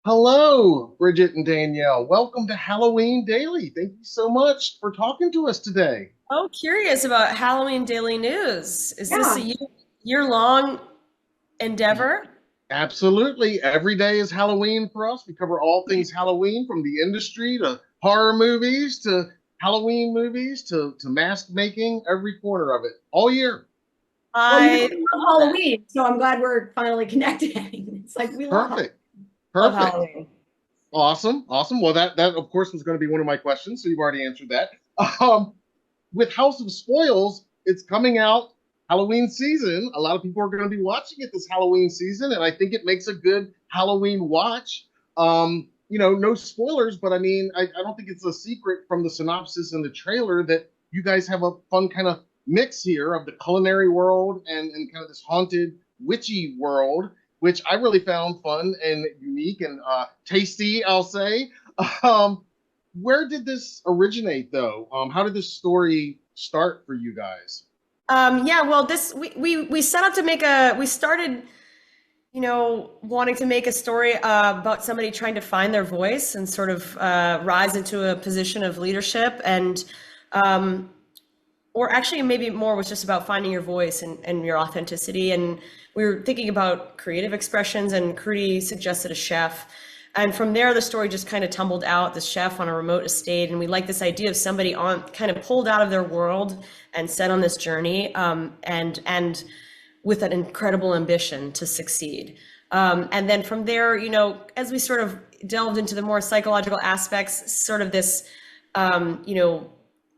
Hello, Bridget and Danielle. Welcome to Halloween Daily. Thank you so much for talking to us today. Oh, curious about Halloween Daily News. Is this a Yeah. year-long Y- endeavor? Absolutely. Every day is Halloween for us. We cover all things Halloween from the industry to horror movies to Halloween movies to mask making, every corner of it all year. Well, you know, I we love love it. Halloween, so I'm glad we're finally connecting. It's like we love Halloween. Perfect. Love Perfect. Halloween. Awesome. Awesome. Well, that of course was going to be one of my questions, so you've already answered that. Um, with House of Spoils, it's coming out Halloween season. A lot of people are going to be watching it this Halloween season, and I think it makes a good Halloween watch. No spoilers, but I mean, I don't think it's a secret from the synopsis and the trailer that you guys have a fun kind of mix here of the culinary world and kind of this haunted, witchy world, which I really found fun and unique and tasty, I'll say. Um, where did this originate though? How did this story start for you guys? Yeah, well, this we set out to make a we started, wanting to make a story about somebody trying to find their voice and sort of rise into a position of leadership um, or actually maybe more was just about finding your voice and your authenticity. And we were thinking about creative expressions, and Krudy suggested a chef. And from there, the story just kind of tumbled out, this chef on a remote estate. And we like this idea of somebody on kind of pulled out of their world and set on this journey, and with an incredible ambition to succeed. And then from there, as we sort of delved into the more psychological aspects, sort of this,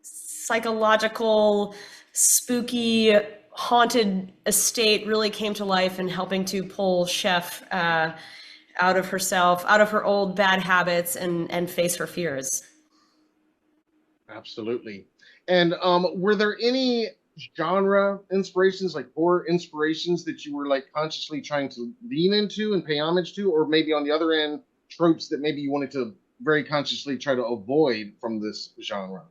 psychological, spooky, haunted estate really came to life in helping to pull Chef out of herself, out of her old bad habits, and face her fears. Absolutely. And were there any genre inspirations, like horror inspirations, that you were like consciously trying to lean into and pay homage to, or maybe on the other end, tropes that maybe you wanted to very consciously try to avoid from this genre?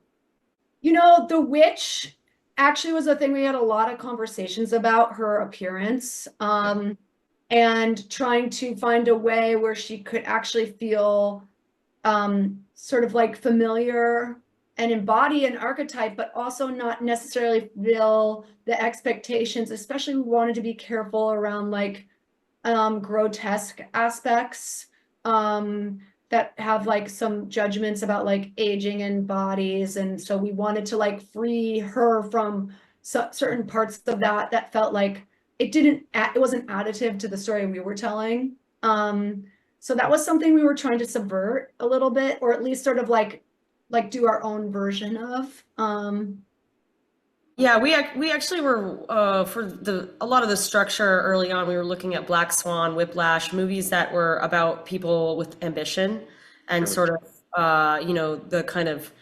The witch actually was a thing we had a lot of conversations about her appearance, and trying to find a way where she could actually feel sort of like familiar and embody an archetype, but also not necessarily feel the expectations. Especially, we wanted to be careful around like grotesque aspects that have like some judgments about like aging and bodies. And so we wanted to like free her from certain parts of that felt like it wasn't additive to the story we were telling. So that was something we were trying to subvert a little bit, or at least sort of like do our own version of. Yeah, we actually were for the a lot of the structure early on. We were looking at Black Swan, Whiplash, movies that were about people with ambition and Sure. sort of the kind of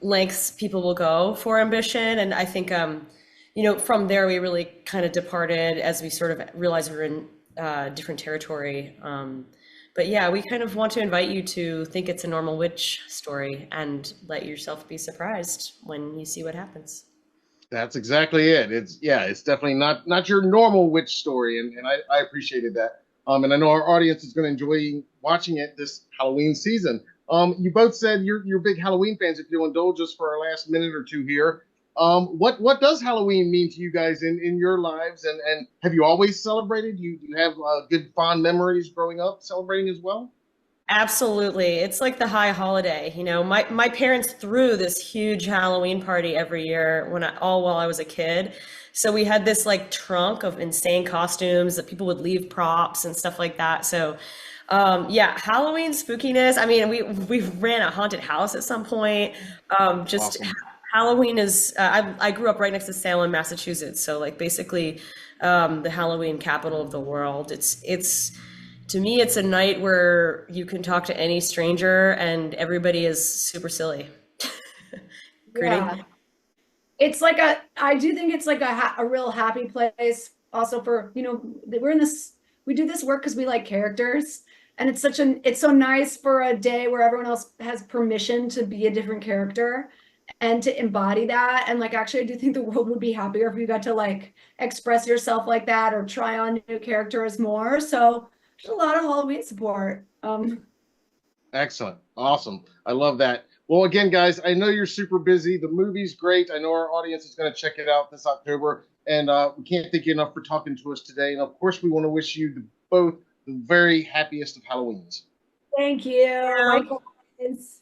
lengths people will go for ambition. And I think from there we really kind of departed as we sort of realized we were in different territory. But yeah, we kind of want to invite you to think it's a normal witch story and let yourself be surprised when you see what happens. That's exactly it. It's definitely not your normal witch story, and I appreciated that. And I know our audience is going to enjoy watching it this Halloween season. You both said you're big Halloween fans. If you'll indulge us for our last minute or two here, what does Halloween mean to you guys in your lives? And have you always celebrated? You have good fond memories growing up celebrating as well? Absolutely. It's like the high holiday. My parents threw this huge Halloween party every year all while I was a kid. So we had this like trunk of insane costumes that people would leave props and stuff like that. So yeah, Halloween spookiness. I mean, we ran a haunted house at some point. Just Awesome. Halloween is I grew up right next to Salem, Massachusetts. So like basically the Halloween capital of the world. It's to me, it's a night where you can talk to any stranger and everybody is super silly. Yeah. Krudy? I do think it's like a real happy place also for, we do this work because we like characters. And it's so nice for a day where everyone else has permission to be a different character and to embody that. And like, actually, I do think the world would be happier if you got to like express yourself like that or try on new characters more. So there's a lot of Halloween support. Excellent. Awesome. I love that. Well, again, guys, I know you're super busy. The movie's great. I know our audience is going to check it out this October. And we can't thank you enough for talking to us today. And of course, we want to wish you both the very happiest of Halloweens. Thank you. Likewise.